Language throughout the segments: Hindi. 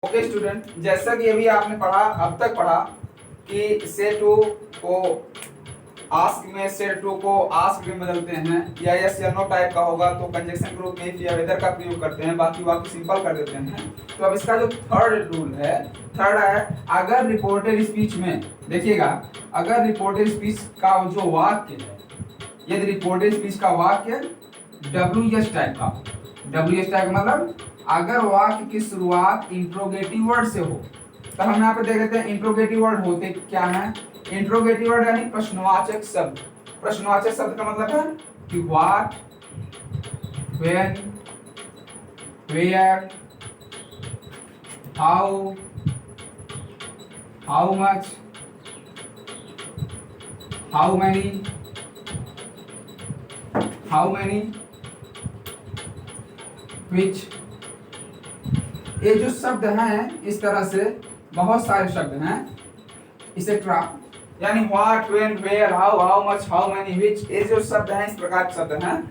ओके स्टूडेंट, जैसा कि अभी आपने पढ़ा अब तक पढ़ा कि सेट टू को आस्क में सेट टू को आस्क में बदलते हैं या यस या नो टाइप का होगा तो कंजक्शन ग्रुप में इफ या वेदर का प्रयोग करते हैं, बाकी वाक्य सिंपल कर देते हैं। तो अब इसका जो थर्ड रूल है, थर्ड है अगर रिपोर्टेड स्पीच में, देखिएगा, अगर रिपोर्टेड स्पीच का जो वाक्य है, यदि रिपोर्टेड स्पीच का वाक्य WS टाइप का, WS टाइप का मतलब अगर वाक्य की शुरुआत इंट्रोगेटिव वर्ड से हो, तो हम यहाँ पे देख लेते हैं इंट्रोगेटिव वर्ड होते क्या है। इंट्रोगेटिव वर्ड यानी प्रश्नवाचक शब्द। प्रश्नवाचक शब्द का मतलब है कि what, when, where, how, how much, how many, how many, which. ये जो शब्द हैं, इस तरह से बहुत सारे शब्द हैं, इसेट्रा, यानी what, when, where, how, how much, how many, which, ये जो शब्द हैं, इस प्रकार के शब्द हैं,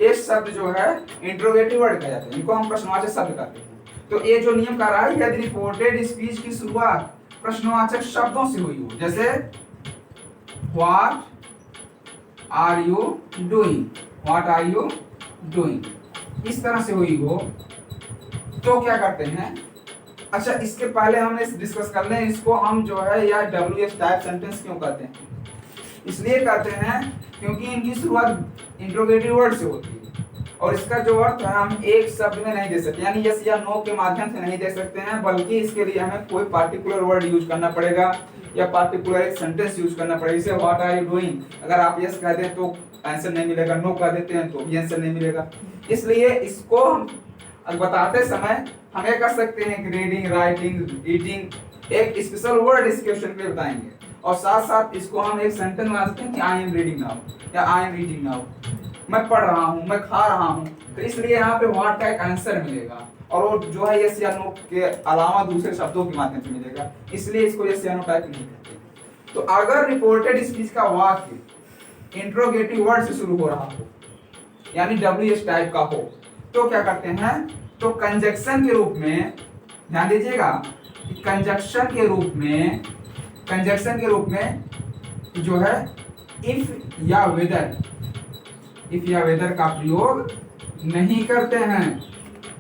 ये शब्द जो है इंट्रोगेटिव वर्ड कहे जाते हैं, इनको हम प्रश्नवाचक शब्द कहते हैं। तो ये जो नियम कह रहा है, यदि रिपोर्टेड स्पीच की शुरुआत प्रश्नवाचक शब्दों से हुई हो, जैसे what are you doing, what are you doing, इस तरह से हुई हो, तो क्या करते हैं। अच्छा, इसके पहले हम डिस्कस कर लें, इसको हम जो है या WS टाइप सेंटेंस क्यों कहते हैं। इसलिए कहते हैं क्योंकि इनकी शुरुआत इंट्रोगेटिव वर्ड से होती है और इसका जो अर्थ है हम एक शब्द में नहीं दे सकते, यानी यस या नो के माध्यम से नहीं दे सकते हैं, बल्कि इसके लिए हमें कोई पार्टिकुलर वर्ड यूज करना पड़ेगा या पार्टिकुलर एक सेंटेंस यूज करना पड़ेगा। जैसे व्हाट आर यू डूइंग, अगर आप यस कह दें तो आंसर नहीं मिलेगा, नो कह देते हैं तो भी आंसर नहीं मिलेगा। इसलिए इसको हम बताते समय हम ये कर सकते हैं कि रीडिंग, राइटिंग, ईटिंग, एक स्पेशल वर्ड इस क्वेश्चन पे बताएंगे और साथ साथ इसको हम एक सेंटेंस बना सकते हैं कि आई एम रीडिंग नाउ या आई एम ईटिंग नाउ, मैं पढ़ रहा हूँ, मैं खा रहा हूँ। तो इसलिए यहाँ पे व्हाट का एक आंसर मिलेगा और वो जो है यस या नो के अलावा दूसरे शब्दों के माध्यम से मिलेगा, इसलिए इसको यस या नो टाइप नहीं कहते। तो अगर रिपोर्टेड स्पीच का वाक्य इंट्रोगेटिव वर्ड से शुरू हो रहा हो, यानी WS टाइप का हो, तो क्या करते हैं, तो कंजक्शन के रूप में, ध्यान दीजिएगा, कंजक्शन के रूप में, कंजक्शन के रूप में जो है इफ या वेदर, इफ या वेदर का प्रयोग नहीं करते हैं,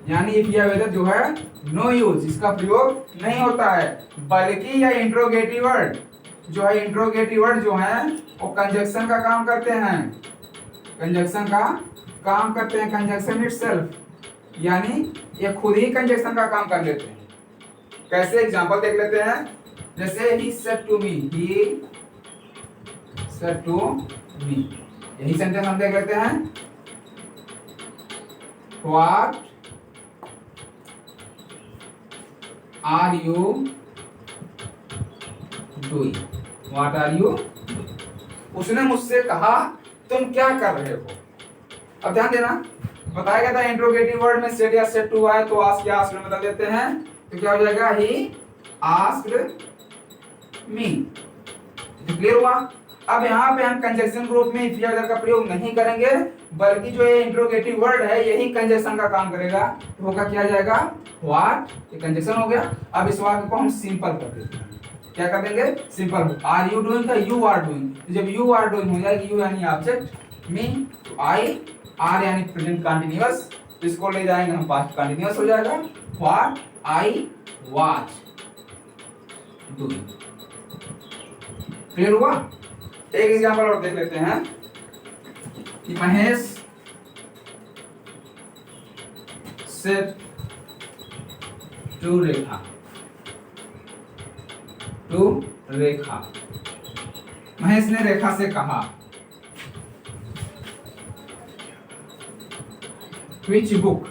यानी इफ या वेदर जो है नो यूज, इसका प्रयोग नहीं होता है, बल्कि यह इंट्रोगेटिव वर्ड जो है, इंट्रोगेटिव वर्ड जो है वो कंजक्शन का काम करते हैं, कंजक्शन का काम करते हैं, कंजक्शन इटसेल्फ, यानी ये खुद ही कंजक्शन का काम कर लेते हैं। कैसे, एग्जांपल देख लेते हैं। जैसे he said to me, he said to me, यही सेंटेंस हम देख लेते हैं। What are you doing, what are you, उसने मुझसे कहा तुम क्या कर रहे हो। अब ध्यान देना, बताया गया था इंट्रोगेटिव वर्ड में सेड या सेड टू आए तो आस्क या आस्क्ड में बदल देते हैं, तो क्या हो जाएगा, ही आस्क्ड मी। क्लियर हुआ। अब यहाँ पे हम कंजक्शन ग्रुप में इफ या वेदर का प्रयोग नहीं करेंगे, बल्कि जो ये इंट्रोगेटिव वर्ड है यही कंजक्शन का काम करेगा। तो होगा क्या जाएगा, व्हाट, ये कंजक्शन हो गया। अब इस वाक्य को हम सिंपल कर देते हैं, क्या कर देंगे, सिंपल। आर यू डूइंग का यू आर डूइंग, जब यू आर डूइंग हो जाएगी, यू यानी ऑब्जेक्ट, मी तो आई, आर यानी प्रेजेंट कंटीन्यूअस, इसको ले जाएंगे हम पास्ट कंटीन्यूअस हो जाएगा, what I was doing. Clear हुआ। एक एग्जांपल और देख लेते हैं कि Mahesh said to Rekha, to Rekha, Mahesh ने रेखा से कहा, which book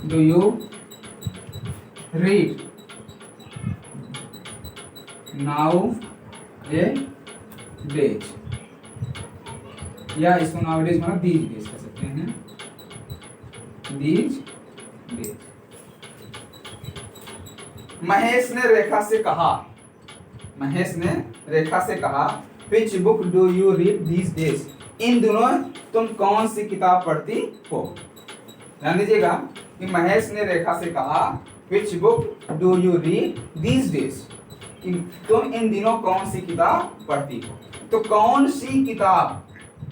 do you read nowadays, या इसको nowadays मतलब these days कह सकते हैं, these days। महेश ने रेखा से कहा, महेश ने रेखा से कहा which book do you read these days, इन दोनों तुम कौन सी किताब पढ़ती हो। ध्यान दीजिएगा, कि महेश ने रेखा से कहा which book do you read these days, कि तुम इन दिनों कौन सी किताब पढ़ती हो। तो कौन सी किताब,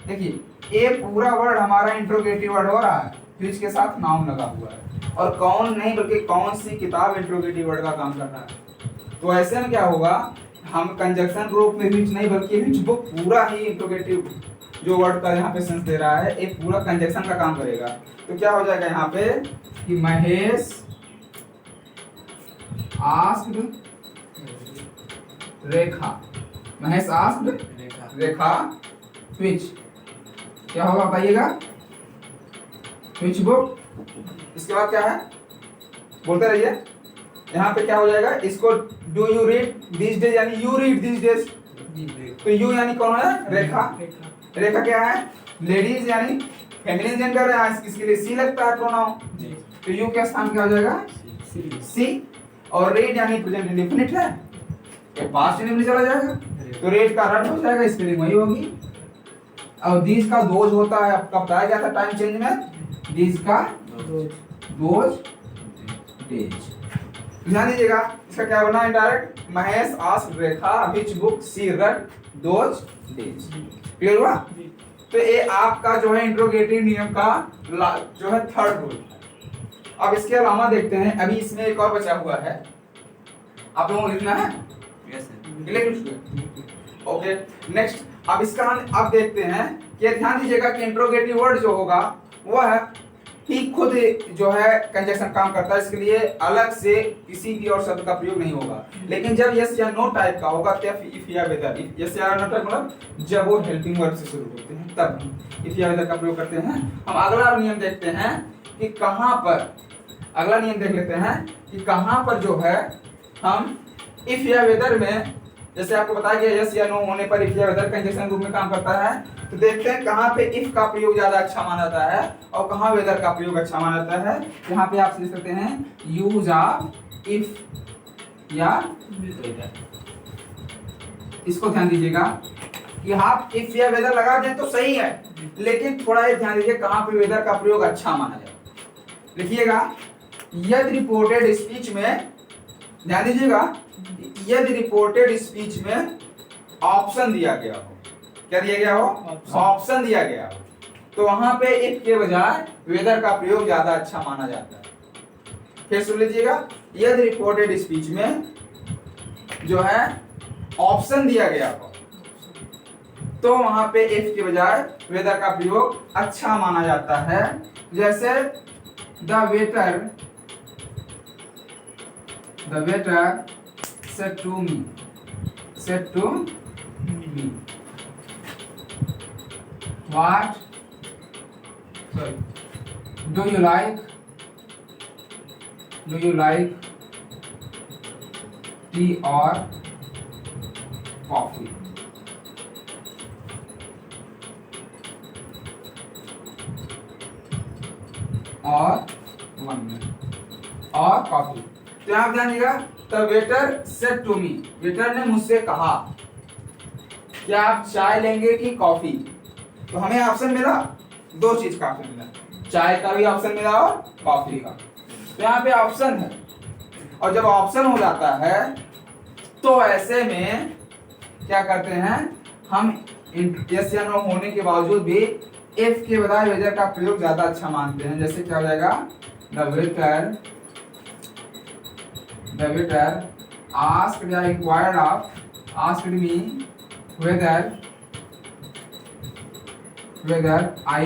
देखिए ये पूरा वर्ड हमारा इंट्रोगेटिव वर्ड हो रहा है, विच के साथ नाउन लगा हुआ है, और कौन नहीं बल्कि कौन सी किताब इंट्रोगेटिव वर्ड का काम कर रहा है। तो ऐसे में क्या होगा, हम कंजक्शन रूप में विच नहीं बल्कि विच बुक पूरा ही इंट्रोगेटिव जो वर्ड का यहाँ पे सेंस दे रहा है, एक पूरा कंजक्शन का काम करेगा। तो क्या हो जाएगा यहाँ पे कि महेश आस्क्ड रेखा, महेश आस्क्ड रेखा विच, क्या होगा बताइएगा, विच बुक। इसके बाद क्या है, बोलते रहिए। यहाँ पे क्या हो जाएगा, इसको do you read this days यानी यू रीड दिस डेज, तो यू यानी कौन है, रेखा। रेखा क्या है, लेडीज यानी फेमिनिन जेंडर है, इसके लिए सी लगता है प्रोनाउन, तो यू के स्थान क्या हो जाएगा, सी। और रीड यानी प्रेजेंट इंडेफिनिट है, ये पास्ट इंडेफिनिट चला जाएगा, तो रीड का रन हो जाएगा, स्पेलिंग वही होगी। और दीज का दोज होता है, आपका बताया गया था टाइम चेंज में, दीज का दोज डेज। ध्यान दीजिएगा, इसका क्या बना indirect, Mahesh asked Rekha which book she red those days. Clear हुआ। तो ये आपका जो है इंट्रोगेटिव नियम का जो है थर्ड रूल। अब इसके अलावा देखते हैं, अभी इसमें एक और बचा हुआ है, आप लोगों को लिखना है। ओके, नेक्स्ट अब इसका हम अब देखते हैं कि ध्यान दीजिएगा कि इंट्रोगेटिव वर्ड जो होगा वो है ही खुद जो है कंजक्शन काम करता है, इसके लिए अलग से किसी भी और शब्द का प्रयोग नहीं होगा। लेकिन जब यस या नो टाइप का होगा, तब इफ या वेदर, यस या नो टाइप मतलब जब वो हेल्पिंग वर्ब से शुरू होते हैं तब इफ या वेदर का प्रयोग करते हैं। हम अगला नियम देखते हैं कि कहां पर, अगला नियम देख लेते हैं कि कहां पर जो है हम इफ या वेदर में, जैसे आपको बताया गया यस या नो होने पर इफ या वेदर कंजक्शन रूप में काम करता है, तो देखते हैं कहां पे इफ का प्रयोग ज्यादा अच्छा माना जाता है और कहां वेदर का प्रयोग अच्छा माना जाता है। यहाँ पे आप लिख सकते हैं यूज ऑफ इफ या वेदर। इसको ध्यान दीजिएगा कि आप इफ या वेदर लगा दें तो सही है, लेकिन थोड़ा ये ध्यान दीजिए कहां पे वेदर का प्रयोग अच्छा माना जाए। लिखिएगा यदि रिपोर्टेड स्पीच में, ध्यान दीजिएगा यदि रिपोर्टेड स्पीच में ऑप्शन दिया गया हो, क्या दिया गया हो, ऑप्शन दिया गया हो, तो वहां पे इफ के बजाय वेदर का प्रयोग ज्यादा अच्छा माना जाता है। फिर सुन लीजिएगा, यदि रिपोर्टेड स्पीच में जो है ऑप्शन दिया गया हो तो वहां पे इफ के बजाय वेदर का प्रयोग अच्छा माना जाता है। जैसे the waiter said to me, what, sorry, do you like tea or coffee? और one minute, और कॉफी। तो यहाँ ध्यान दीजिएगा, the waiter said to me, waiter ने मुझसे कहा क्या आप चाय लेंगे कि कॉफी। तो हमें ऑप्शन मिला, दो चीज का ऑप्शन मिला, चाय का भी ऑप्शन मिला और कॉफी का। तो यहाँ पे ऑप्शन है, और जब ऑप्शन हो जाता है तो ऐसे में क्या करते हैं हम, यस या नो होने के बावजूद भी इफ के बजाय वेदर का प्रयोग ज्यादा अच्छा मानते हैं। जैसे क्या हो जाएगा, the waiter asked या inquired of, asked me whether I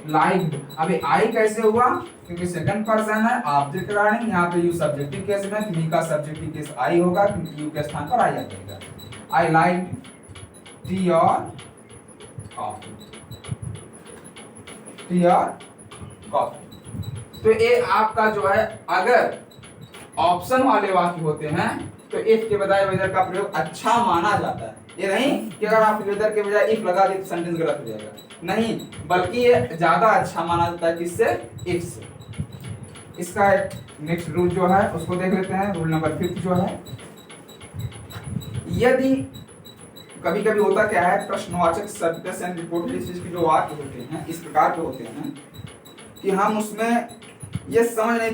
liked। अभी I कैसे हुआ, क्योंकि सेकंड पर्सन है, ऑब्जेक्ट राइटिंग, यहाँ पे यू सब्जेक्टिव केस में, मी का सब्जेक्टिव केस I होगा क्योंकि यू के स्थान पर I आ जाएगा। I liked tea और कॉफी, टी और कॉफी। तो ये आपका जो है, अगर ऑप्शन वाले वाक्य होते हैं तो इफ के बजाय वेदर का प्रयोग अच्छा माना जाता है। ये नहीं कि अगर आप वेदर के बजाय इफ लगा दें तो सेंटेंस गलत हो जाएगा, नहीं, बल्कि ये ज्यादा अच्छा माना जाता है किससे, इफ से। इसका नेक्स्ट रूल जो है उसको देख लेते हैं, रूल नंबर 5 जो है, यदि कभी कभी होता क्या है, प्रश्नवाचक सत्य से रिपोर्टेड स्पीच के जो वाक्य होते हैं इस प्रकार के होते हैं कि हम उसमें ये समझ नहीं